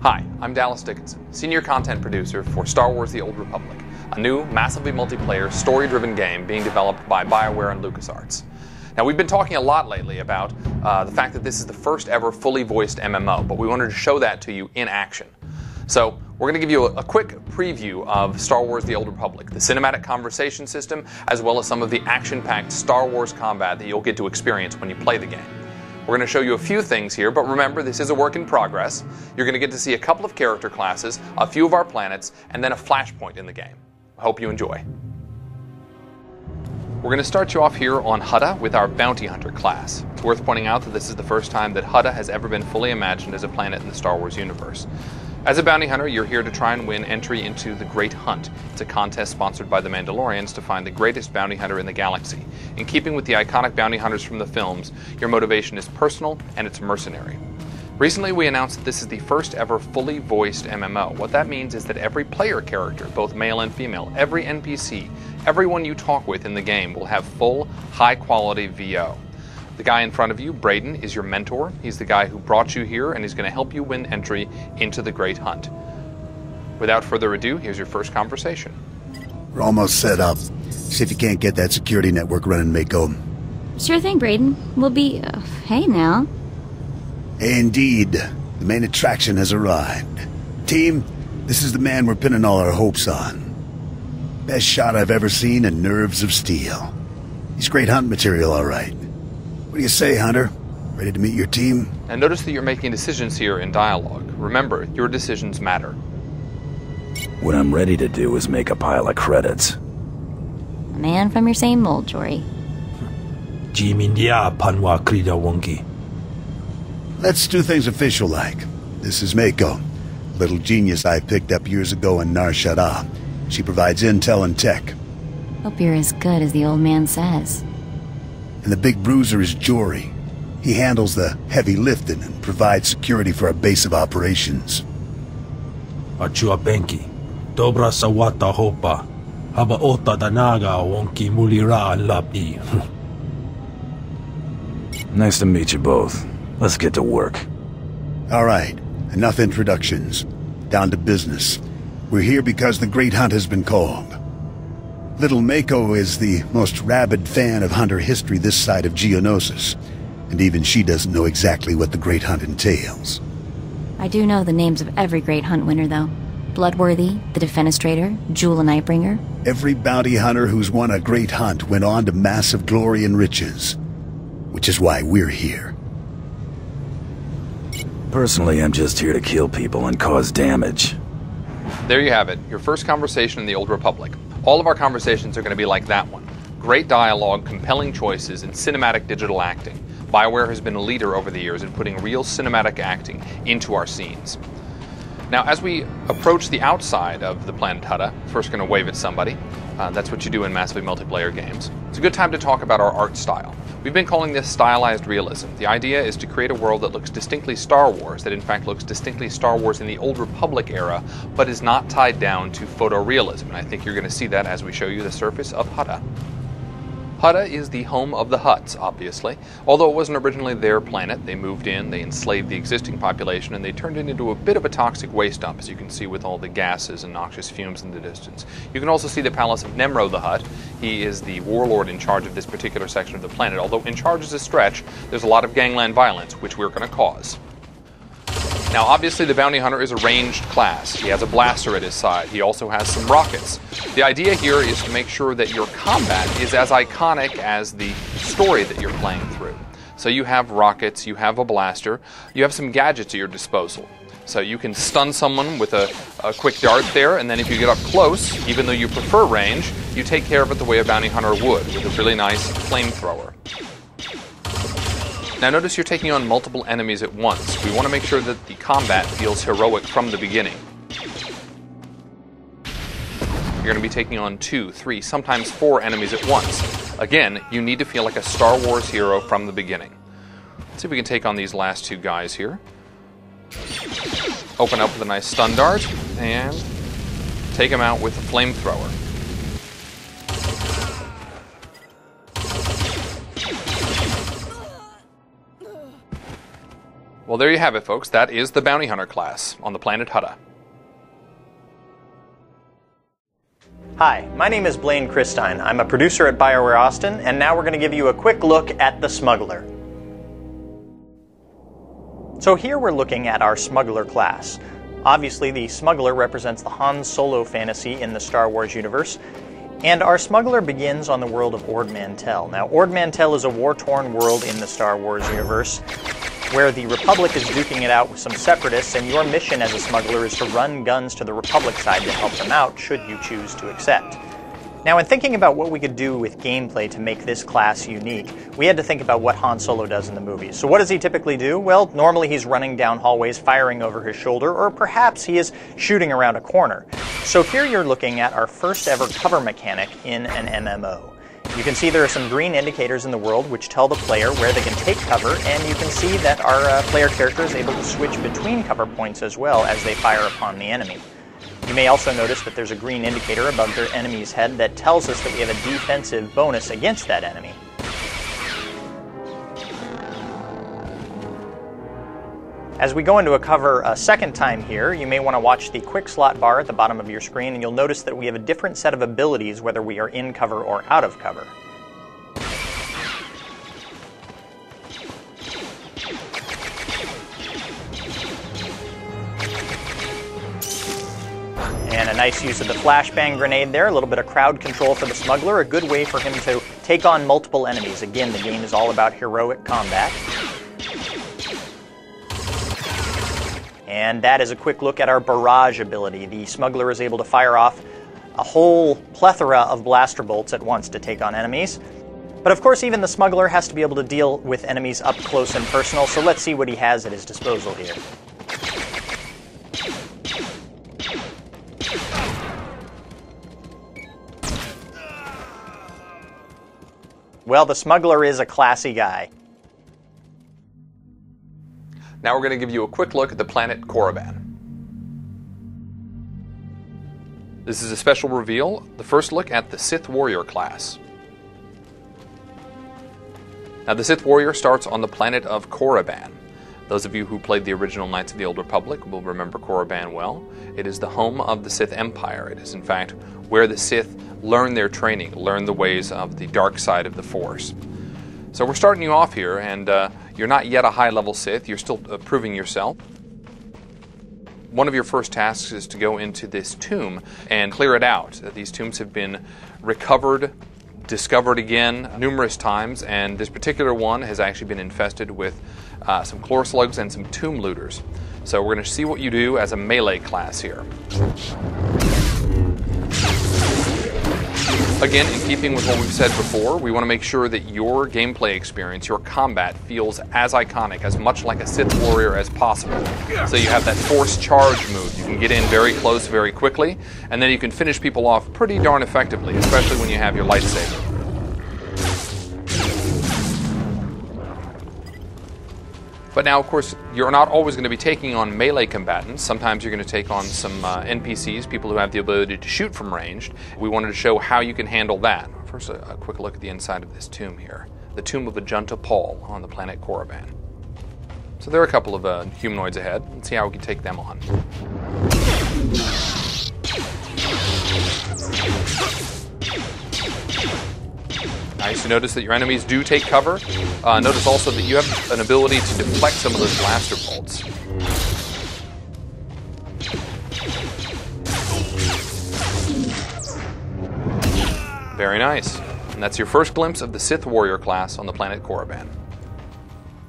Hi, I'm Dallas Dickinson, Senior Content Producer for Star Wars The Old Republic, a new, massively multiplayer, story-driven game being developed by BioWare and LucasArts. Now, we've been talking a lot lately about the fact that this is the first ever fully voiced MMO, but we wanted to show that to you in action. So, we're going to give you a quick preview of Star Wars The Old Republic, the cinematic conversation system, as well as some of the action-packed Star Wars combat that you'll get to experience when you play the game. We're going to show you a few things here, but remember, this is a work in progress. You're going to get to see a couple of character classes, a few of our planets, and then a flashpoint in the game. I hope you enjoy. We're going to start you off here on Hutta with our Bounty Hunter class. It's worth pointing out that this is the first time that Hutta has ever been fully imagined as a planet in the Star Wars universe. As a bounty hunter, you're here to try and win entry into the Great Hunt. It's a contest sponsored by the Mandalorians to find the greatest bounty hunter in the galaxy. In keeping with the iconic bounty hunters from the films, your motivation is personal and it's mercenary. Recently, we announced that this is the first ever fully voiced MMO. What that means is that every player character, both male and female, every NPC, everyone you talk with in the game will have full, high-quality VO. The guy in front of you, Braden, is your mentor. He's the guy who brought you here, and he's going to help you win entry into the Great Hunt. Without further ado, here's your first conversation. We're almost set up. See if you can't get that security network running, Mako. Sure thing, Braden. We'll be... hey now. Indeed. The main attraction has arrived. Team, this is the man we're pinning all our hopes on. Best shot I've ever seen and nerves of steel. He's great hunt material, all right. What do you say, Hunter? Ready to meet your team? And notice that you're making decisions here in dialogue. Remember, your decisions matter. What I'm ready to do is make a pile of credits. A man from your same mold, Jory. Let's do things official-like. This is Mako, a little genius I picked up years ago in Nar Shaddaa. She provides intel and tech. Hope you're as good as the old man says. And the big bruiser is Jory. He handles the heavy lifting and provides security for our base of operations. Achua Benki, Dobra Sawata Hopa, Haba Ota Danaga Wonki Mulira Lapi. Nice to meet you both. Let's get to work. All right, enough introductions. Down to business. We're here because the Great Hunt has been called. Little Mako is the most rabid fan of hunter history this side of Geonosis, and even she doesn't know exactly what the Great Hunt entails. I do know the names of every Great Hunt winner, though. Bloodworthy, the Defenestrator, Jewel and Nightbringer. Every bounty hunter who's won a Great Hunt went on to massive glory and riches, which is why we're here. Personally, I'm just here to kill people and cause damage. There you have it, your first conversation in the Old Republic. All of our conversations are going to be like that one. Great dialogue, compelling choices, and cinematic digital acting. BioWare has been a leader over the years in putting real cinematic acting into our scenes. Now, as we approach the outside of the planet Hutta, first going to wave at somebody. That's what you do in massively multiplayer games. It's a good time to talk about our art style. We've been calling this stylized realism. The idea is to create a world that looks distinctly Star Wars, that in fact looks distinctly Star Wars in the Old Republic era, but is not tied down to photorealism. And I think you're going to see that as we show you the surface of Hutta. Hutta is the home of the Hutts, obviously. Although it wasn't originally their planet, they moved in, they enslaved the existing population, and they turned it into a bit of a toxic waste dump, as you can see with all the gases and noxious fumes in the distance. You can also see the palace of Nemro the Hutt. He is the warlord in charge of this particular section of the planet. Although in charge is a stretch, there's a lot of gangland violence, which we're going to cause. Now, obviously, the bounty hunter is a ranged class. He has a blaster at his side. He also has some rockets. The idea here is to make sure that your combat is as iconic as the story that you're playing through. So you have rockets, you have a blaster, you have some gadgets at your disposal. So you can stun someone with a quick dart there, and then if you get up close, even though you prefer range, you take care of it the way a bounty hunter would, with a really nice flamethrower. Now notice you're taking on multiple enemies at once. We want to make sure that the combat feels heroic from the beginning. You're going to be taking on 2, 3, sometimes 4 enemies at once. Again, you need to feel like a Star Wars hero from the beginning. Let's see if we can take on these last 2 guys here. Open up with a nice stun dart, and take him out with a flamethrower. Well, there you have it, folks. That is the Bounty Hunter class on the planet Hutta. Hi, my name is Blaine Christine. I'm a producer at BioWare Austin, and now we're going to give you a quick look at the Smuggler. So here we're looking at our Smuggler class. Obviously, the Smuggler represents the Han Solo fantasy in the Star Wars universe, and our Smuggler begins on the world of Ord Mantell. Now, Ord Mantell is a war-torn world in the Star Wars universe, where the Republic is duking it out with some separatists, and your mission as a smuggler is to run guns to the Republic side to help them out, should you choose to accept. Now, in thinking about what we could do with gameplay to make this class unique, we had to think about what Han Solo does in the movies. So what does he typically do? Well, normally he's running down hallways, firing over his shoulder, or perhaps he is shooting around a corner. So here you're looking at our first ever cover mechanic in an MMO. You can see there are some green indicators in the world which tell the player where they can take cover, and you can see that our player character is able to switch between cover points as well as they fire upon the enemy. You may also notice that there's a green indicator above their enemy's head that tells us that we have a defensive bonus against that enemy. As we go into a cover a second time here, you may want to watch the quick slot bar at the bottom of your screen, and you'll notice that we have a different set of abilities whether we are in cover or out of cover. And a nice use of the flashbang grenade there, a little bit of crowd control for the Smuggler, a good way for him to take on multiple enemies. Again, the game is all about heroic combat. And that is a quick look at our barrage ability. The Smuggler is able to fire off a whole plethora of blaster bolts at once to take on enemies. But of course, even the Smuggler has to be able to deal with enemies up close and personal, so let's see what he has at his disposal here. Well, the Smuggler is a classy guy. Now we're going to give you a quick look at the planet Korriban. This is a special reveal, the first look at the Sith Warrior class. Now the Sith Warrior starts on the planet of Korriban. Those of you who played the original Knights of the Old Republic will remember Korriban well. It is the home of the Sith Empire. It is in fact where the Sith learn their training, learn the ways of the dark side of the Force. So we're starting you off here, and you're not yet a high-level Sith. You're still proving yourself. One of your first tasks is to go into this tomb and clear it out. These tombs have been recovered, discovered again numerous times, and this particular one has actually been infested with some chlor slugs and some tomb looters. So we're going to see what you do as a melee class here. Again, in keeping with what we've said before, we want to make sure that your gameplay experience, your combat, feels as iconic, as much like a Sith Warrior as possible. So you have that force charge move. You can get in very close very quickly, and then you can finish people off pretty darn effectively, especially when you have your lightsaber. But now, of course, you're not always going to be taking on melee combatants. Sometimes you're going to take on some NPCs, people who have the ability to shoot from range. We wanted to show how you can handle that. First, a quick look at the inside of this tomb here. The tomb of Ajunta Paul on the planet Korriban. So there are a couple of humanoids ahead. Let's see how we can take them on. Nice to notice that your enemies do take cover. Notice also that you have an ability to deflect some of those blaster bolts. Very nice. And that's your first glimpse of the Sith Warrior class on the planet Korriban.